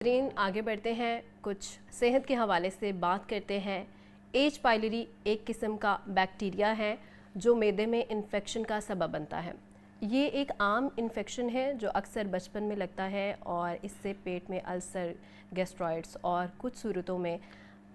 आगे बढ़ते हैं, कुछ सेहत के हवाले से बात करते हैं। एच पाइलरी एक किस्म का बैक्टीरिया है जो मैदे में इन्फेक्शन का सबब बनता है। ये एक आम इन्फेक्शन है जो अक्सर बचपन में लगता है और इससे पेट में अल्सर, गैस्ट्रॉइड्स और कुछ सूरतों में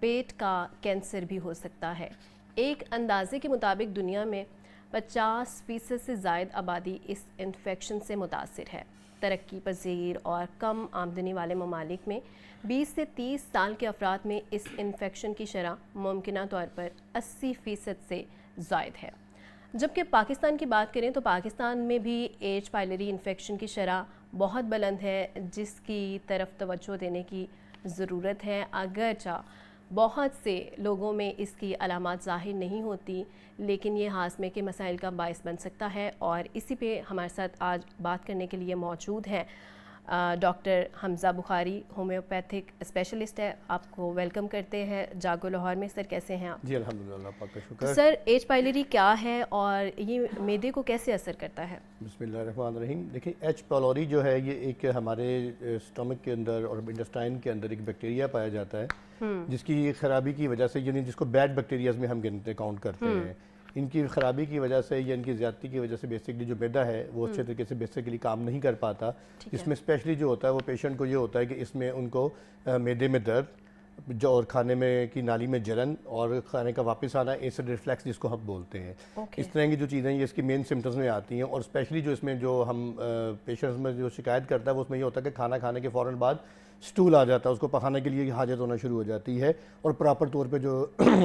पेट का कैंसर भी हो सकता है। एक अंदाजे के मुताबिक दुनिया में 50% से ज़ायद आबादी इस इन्फेक्शन से मुतासिर है। तरक्की पजीर और कम आमदनी वाले ममालिक में 20 से 30 साल के अफराद में इस इन्फेक्शन की शरह मुमकिना तौर पर 80% से ज़ायद है। जबकि पाकिस्तान की बात करें तो पाकिस्तान में भी एच पाइलरी इन्फेक्शन की शरह बहुत बुलंद है, जिसकी तरफ तवज्जो देने की ज़रूरत है। अगरचा बहुत से लोगों में इसकी अलामात ज़ाहिर नहीं होती, लेकिन ये हाजमे के मसाइल का बायस बन सकता है। और इसी पे हमारे साथ आज बात करने के लिए मौजूद हैं doctor Hamza Bukhari, homeopathic specialist है। आपको वेलकम करते हैं जागो लाहौर में। सर कैसे हैं आप? जी अल्हम्दुलिल्लाह, आपका तो शुक्र। सर एच पाइलरी क्या है और ये मैदे को कैसे असर करता है? बिस्मिल्लाहिर्रहमानिर्रहीम। देखिए, एच पाइलरी जो है ये एक हमारे स्टमक के अंदर और इंटेस्टाइन के अंदर एक बैक्टीरिया पाया जाता है जिसकी ख़राबी की वजह से, यानी जिसको बैड बैक्टीरियाज में हम गिनते काउंट करते हैं, इनकी ख़राबी की वजह से या इनकी ज़्यादती की वजह से बेसिकली जो मैदा है वो अच्छे तरीके से बेसिकली काम नहीं कर पाता। इसमें स्पेशली जो होता है वो पेशेंट को ये होता है कि इसमें उनको मैदे में दर्द जो और खाने में की नाली में जलन और खाने का वापस आना, एसिड रिफ्लेक्स जिसको हम बोलते हैं। इस तरह की जो चीज़ें ये इसकी मेन सिम्टम्स में आती हैं। और स्पेशली जो इसमें जो हम पेशेंट्स में जो शिकायत करता है वो उसमें ये होता है कि खाना खाने के फ़ौरन बाद स्टूल आ जाता है, उसको पखाने के लिए हाजत होना शुरू हो जाती है और प्रॉपर तौर पे जो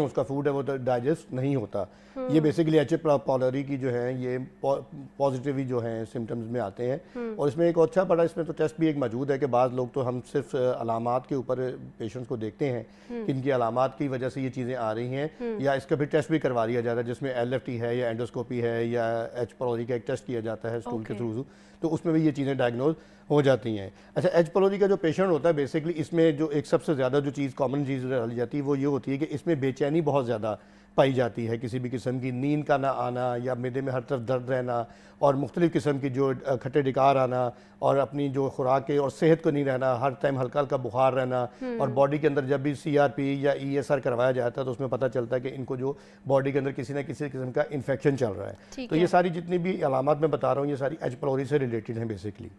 उसका फूड है वो डाइजेस्ट नहीं होता। ये बेसिकली एच पाइलरी की जो है ये पॉजिटिव ही जो है सिम्टम्स में आते हैं। और इसमें एक अच्छा बड़ा इसमें तो टेस्ट भी एक मौजूद है कि बाद लोग तो हम सिर्फ अलामात के ऊपर पेशेंट्स को देखते हैं कि इनकी अलामात की वजह से ये चीज़ें आ रही हैं, या इसका भी टेस्ट भी करवा लिया जाता है जिसमें LFT है या एंडोस्कोपी है या एच पाइलरी का एक टेस्ट किया जाता है स्टूल के थ्रू, तो उसमें भी ये चीज़ें डायग्नोज हो जाती हैं। अच्छा, एच पाइलरी का जो पेशेंट होता है बेसिकली इसमें जो एक सबसे ज़्यादा जो चीज़ कॉमन चीज़ डाली जाती है वो ये होती है कि इसमें बेचैनी बहुत ज़्यादा पाई जाती है। किसी भी किस्म की नींद का ना आना या मैदे में हर तरफ दर्द रहना और मुख्तलिफ़ किस्म की जो खट्टे डिकार आना और अपनी जो खुराक और सेहत को नहीं रहना, हर टाइम हल्का हल्का बुखार रहना। और बॉडी के अंदर जब भी CRP या ESR करवाया जाता है तो उसमें पता चलता है कि इनको जो बॉडी के अंदर किसी न किसी किस्म का इन्फेक्शन चल रहा है। तो ये सारी जितनी भी अलामात मैं बता रहा हूँ ये सारी एच पाइलरी से रिलेटेड हैं बेसिकली।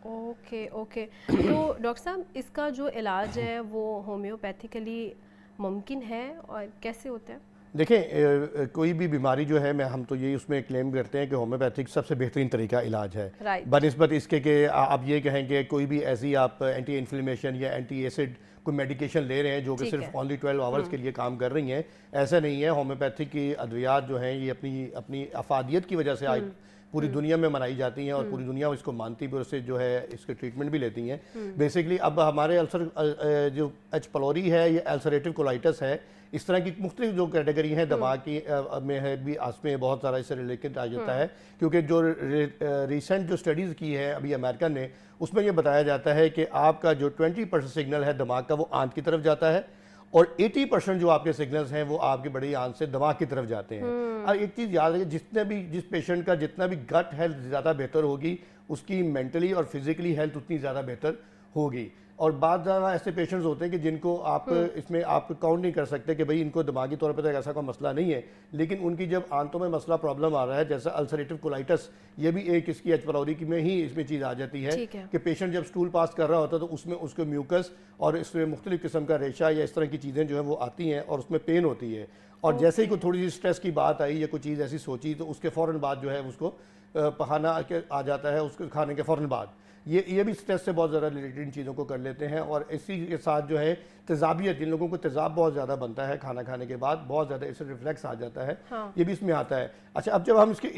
ओके तो डॉक्टर साहब इसका जो इलाज है वो होम्योपैथिकली मुमकिन है और कैसे होता है? देखें, कोई भी बीमारी जो है हम तो ये उसमें क्लेम करते हैं कि होम्योपैथिक सबसे बेहतरीन तरीका इलाज है। बनिस्बत इसके कि आप ये कहें कि कोई भी ऐसी आप एंटी इन्फ्लेमेशन या एंटी एसिड कोई मेडिकेशन ले रहे हैं जो कि सिर्फ ओनली 12 आवर्स के लिए काम कर रही हैं, ऐसा नहीं है। होम्योपैथिक की अद्वियात जो हैं ये अपनी अफादियत की वजह से आज पूरी दुनिया में मनाई जाती हैं और पूरी दुनिया इसको मानती भी, उससे जो है इसके ट्रीटमेंट भी लेती हैं बेसिकली। अब हमारे अल्सर जो एच पाइलरी है ये अल्सरेटिव कोलाइटिस है, इस तरह की मुख्तलिफ जो कैटेगरी हैं दमा की में है भी, आसमे बहुत सारा इससे रिलेटेड आ जाता है। क्योंकि जो रिसेंट जो स्टडीज़ की है अभी अमेरिका ने, उसमें यह बताया जाता है कि आपका जो 20% सिग्नल है दिमाग का वो आंत की तरफ जाता है और 80% जो आपके सिग्नल्स हैं वो आपकी बड़ी आंत से दिमाग की तरफ जाते हैं। और एक चीज़ याद रखिए, जिस पेशेंट का जितना भी गट हेल्थ ज़्यादा बेहतर होगी उसकी मेंटली और फिजिकली हेल्थ उतनी ज़्यादा बेहतर होगी। और बाद ज़्यादा ऐसे पेशेंट्स होते हैं कि जिनको आप इसमें आप काउंट नहीं कर सकते कि भाई इनको दिमागी तौर पर तो ऐसा कोई मसला नहीं है, लेकिन उनकी जब आंतों में मसला प्रॉब्लम आ रहा है जैसा अल्सरेटिव कोलाइटिस, ये भी एक इसकी एच पाइलरी की में ही इसमें चीज़ आ जाती है कि पेशेंट जब स्टूल पास कर रहा होता है तो उसमें उसको म्यूकस और इसमें मुख्तलिफ किस्म का रेशा या इस तरह की चीज़ें जो है वो आती हैं और उसमें पेन होती है। और जैसे ही कोई थोड़ी सी स्ट्रेस की बात आई या कोई चीज़ ऐसी सोची तो उसके फ़ौरन बाद जो है उसको पखाना आ जाता है, उसको खाने के फ़ौरन बाद। ये भी स्ट्रेस से बहुत ज़्यादा रिलेटेड इन चीज़ों को कर लेते हैं। और इसी के साथ जो है तेज़ाबियत, जिन लोगों को तेज़ाब बहुत ज़्यादा बनता है खाना खाने के बाद, बहुत ज़्यादा एसिड रिफ्लेक्स आ जाता है, ये भी इसमें आता है। अच्छा, अब जब हम इसके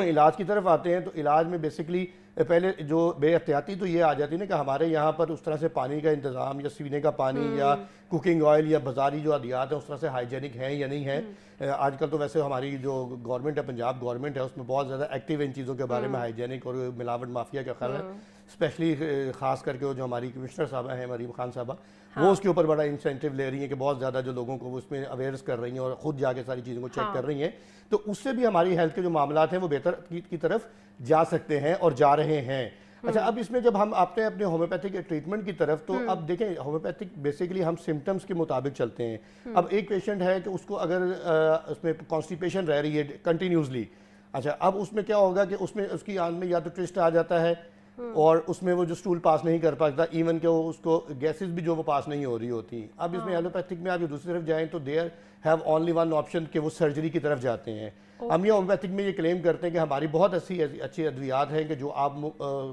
इलाज की तरफ आते हैं तो इलाज में बेसिकली पहले जो बेहतियाती तो ये आ जाती है ना कि हमारे यहाँ पर उस तरह से पानी का इंतज़ाम या पीने का पानी या कुकिंग ऑयल या बाज़ारी जो अदियात है उस तरह से हाइजेनिक है या नहीं है। आजकल तो वैसे हमारी जो गवर्नमेंट है, पंजाब गवर्नमेंट है, उसमें बहुत ज़्यादा एक्टिव इन चीज़ों के बारे में, हाइजेनिक और मिलावट माफिया का ख्याल है। स्पेशली ख़ास करके वो जो हमारी कमिश्नर साहबा हैं मरीम खान साहबा, वो उसके ऊपर बड़ा इंसेंटिव ले रही हैं कि बहुत ज़्यादा जो लोगों को उसमें अवेयर्स कर रही हैं और ख़ुद जाके सारी चीज़ों को चेक कर रही हैं। तो उससे भी हमारी हेल्थ के जो मामलात हैं वो बेहतर की तरफ जा सकते हैं और जा रहे हैं। اچھا اب اس میں جب ہم آتے ہیں اپنے ہومیوپیتھک ٹریٹمنٹ کی طرف تو اب دیکھیں ہومیوپیتھک بیسیکلی ہم سمٹمز کے مطابق چلتے ہیں. اب ایک پیشنٹ ہے کہ اس کو اگر اس میں کانسٹیپیشن رہ رہی ہے کنٹینیوسلی, اچھا اب اس میں کیا ہوگا کہ اس میں اس کی آنت میں یا تو ٹوسٹ آ جاتا ہے اور اس میں وہ جو سٹول پاس نہیں کر پاتا, ایون کہ وہ اس کو گیسز بھی جو وہ پاس نہیں ہو رہی ہوتی. اب اس میں ایلوپیتھک میں آپ دوسری طرف جائیں تو there have only one option کہ وہ سرجری کی طرف جاتے ہیں. ہم یہ ہومیوپیتھک میں یہ کلیم کرتے ہیں کہ ہماری بہت اچھی ادویات ہیں کہ جو آپ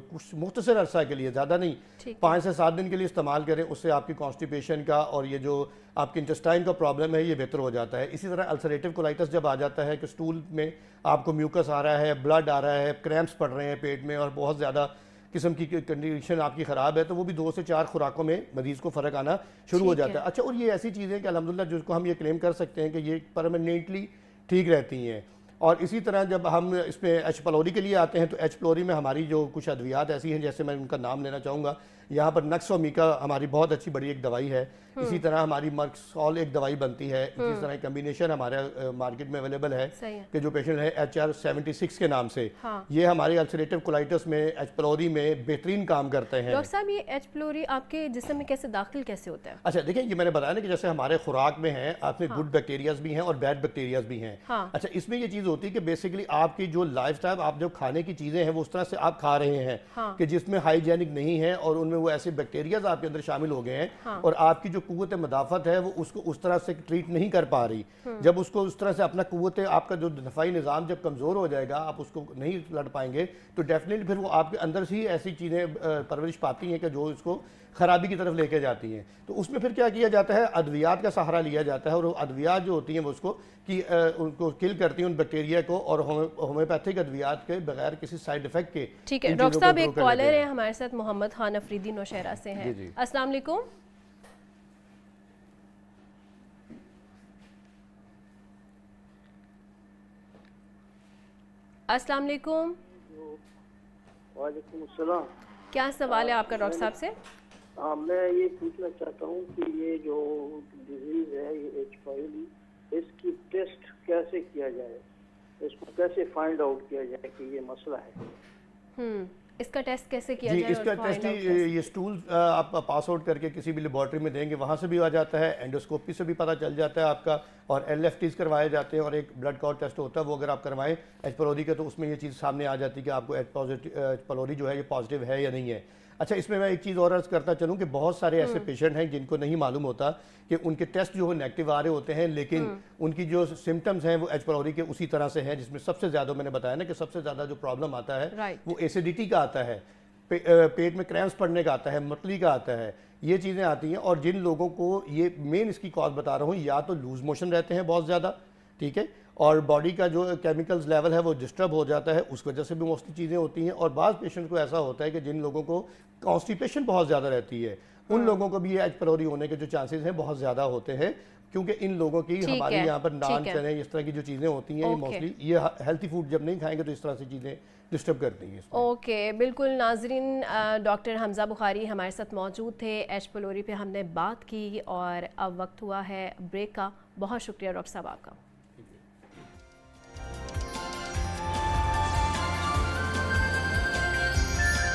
کچھ مختصر عرصہ کے لیے, زیادہ نہیں, 5 سے 7 دن کے لیے استعمال کریں, اس سے آپ کی کانسٹیپیشن کا اور یہ جو آپ کے انٹسٹائن کا پرابلم ہے یہ بہتر ہو جاتا ہے. اسی طرح السریٹیو کولائٹس جب آ جاتا ہے کہ سٹول میں آپ کو میوکس آ رہا ہے, بلڈ آ رہا ہے, کریمپس پڑ رہے ہیں پیٹ میں اور بہت زیادہ قسم کی کنڈیشن آپ کی خراب ہے, تو وہ بھی 2 سے 4 خوراکوں میں مریض کو فرق آنا شروع ہو جاتا ہے. اچھا اور یہ ایسی چیزیں کہ الحمدللہ جس کو ہم یہ کلیم کر سکتے ہیں کہ یہ پرماننٹلی ٹھیک رہتی ہیں. اور اسی طرح جب ہم اس میں ایچ پیلوری کے لیے آتے ہیں تو ایچ پیلوری میں ہماری جو کچھ ادویات ایسی ہیں, جیسے میں ان کا نام لینا چاہوں گا, یہاں پر نکسومیکا ہماری بہت اچھی بڑی ایک دوائی ہے. اسی طرح ہماری مرکسول ایک دوائی بنتی ہے. اسی طرح کمبینیشن ہمارے مارکیٹ میں اویلیبل ہے کہ جو پیشنٹ ہے HR76 کے نام سے, یہ ہماری السریٹیو کولائٹس میں ایچ پیلوری میں بہترین کام کرتے ہیں. ڈاکٹر صاحب یہ ایچ پیلوری آپ کے جسم میں کیسے داخل کیسے ہوتا ہے؟ اچھا دیکھیں یہ میں نے بتایا نا کہ جیسے ہمارے خوراک میں ہیں آپ میں گڈ بیکٹیریاز بھی ہیں اور بیڈ بیکٹیریاز بھی ہیں. اچھا اس میں یہ چیز ہوتی ہے کہ بیسیکلی آپ کی جو لائف سٹائل, آپ جو کھانے کی چیزیں ہیں وہ اس طرح سے آپ کھا رہے ہیں کہ جس میں ہائیجینک نہیں ہے اور ان میں وہ ایسے بیکٹیریاز آپ کے اندر شامل ہو گئے ہیں اور آپ کی جو قوت مدافعت ہے وہ اس کو اس طرح سے ٹریٹ نہیں کر پا رہی. جب اس کو اس طرح سے اپنا قوت, آپ کا جو دفاعی نظام جب کمزور ہو جائے گا, آپ اس کو نہیں لڑ پائیں گے, تو ڈیفینیٹلی پھر وہ آپ کے اندر سے ہی ایسی چیزیں پرورش پاتی ہیں کہ جو اس کو خرابی کی طرف لے کے جاتی ہیں. تو اس میں پھر کیا کیا جاتا ہے, ادویات کا سہارا لیا جاتا ہے اور وہ ادویات جو ہوتی ہیں وہ اس کو ان کو کل کرتی ہیں ان بیکٹیریا کو, اور ہومیوپیتھک ادویات کے بغیر کسی سائیڈ افیکٹ کے. ٹھیک ہے ڈاکٹر صاحب, ایک کالر ہے ہمارے ساتھ, محمد خان افریدی نوشہرہ سے ہیں. السلام علیکم. السلام علیکم. وعلیکم السلام. کیا سوال ہے آپ کا ڈاکٹر صاحب سے؟ میں یہ پوچھنا چاہتا ہوں کہ یہ جو ڈیزیز ہے یہ ایچ پیلوری, اس کی ٹیسٹ کیسے کیا جائے, اس کو کیسے فائنڈ آؤٹ کیا جائے کہ یہ مسئلہ ہے؟ اس کا ٹیسٹ کیسے کیا جائے؟ اس کا ٹیسٹ یہ سٹول آپ پاس آؤٹ کر کے کسی بھی لیبارٹری میں دیں گے, وہاں سے بھی آ جاتا ہے, اینڈوسکوپی سے بھی پتہ چل جاتا ہے آپ کا, اور LFTs کروائے جاتے ہیں, اور ایک بلڈ کاؤنٹ ٹیسٹ ہوتا ہے وہ اگر آپ کروائیں ایچ پیلوری کا تو اس میں یہ چیز سامنے آ جاتی ہے کہ آپ کو ایچ پیلوری جو ہے یہ پازیٹیو ہے یا نہیں ہے. اچھا اس میں ایک چیز اور عرض کرتا چلوں کہ بہت سارے ایسے پیشنٹ ہیں جن کو نہیں معلوم ہوتا کہ ان کے ٹیسٹ جو نیگیٹو آ رہے ہوتے ہیں, لیکن ان کی جو سمٹمز ہیں وہ ایچ پیلوری کے اسی طرح سے ہیں, جس میں سب سے زیادہ میں نے بتایا نا کہ سب سے زیادہ جو پرابلم آتا ہے وہ ایسیڈیٹی کا آتا ہے, پیٹ میں کریمپس پڑنے کا آتا ہے, متلی کا آتا ہے, یہ چیزیں آتی ہیں. اور جن لوگوں کو یہ مین اس کی کاز بتا رہا ہوں, یا تو لوز موشن رہتے ہیں بہت زیادہ, ٹھیک ہے, اور باڈی کا جو کیمیکلز لیول ہے وہ ڈسٹرب ہو جاتا ہے, اس وجہ سے بھی موسٹلی چیزیں ہوتی ہیں. اور بعض پیشنٹ کو ایسا ہوتا ہے کہ جن لوگوں کو کانسٹیپیشن بہت زیادہ رہتی ہے, ان لوگوں کو بھی یہ ایچ پیلوری ہونے کے جو چانسز ہیں بہت زیادہ ہوتے ہیں, کیونکہ ان لوگوں کی ہمارے یہاں پر نان چنے اس طرح کی جو چیزیں ہوتی ہیں یہ موسٹلی یہ ہیلتھی فوڈ جب نہیں کھائیں گے تو اس طرح سے چیزیں ڈسٹرب کرتی ہیں. اوکے بالکل. ناظرین, ڈاکٹر حمزہ بخاری ہمارے ساتھ موجود تھے, ایچ پیلوری پہ ہم نے بات کی, اور اب وقت ہوا ہے بریک کا. بہت شکریہ ڈاکٹر صاحب آپ کا.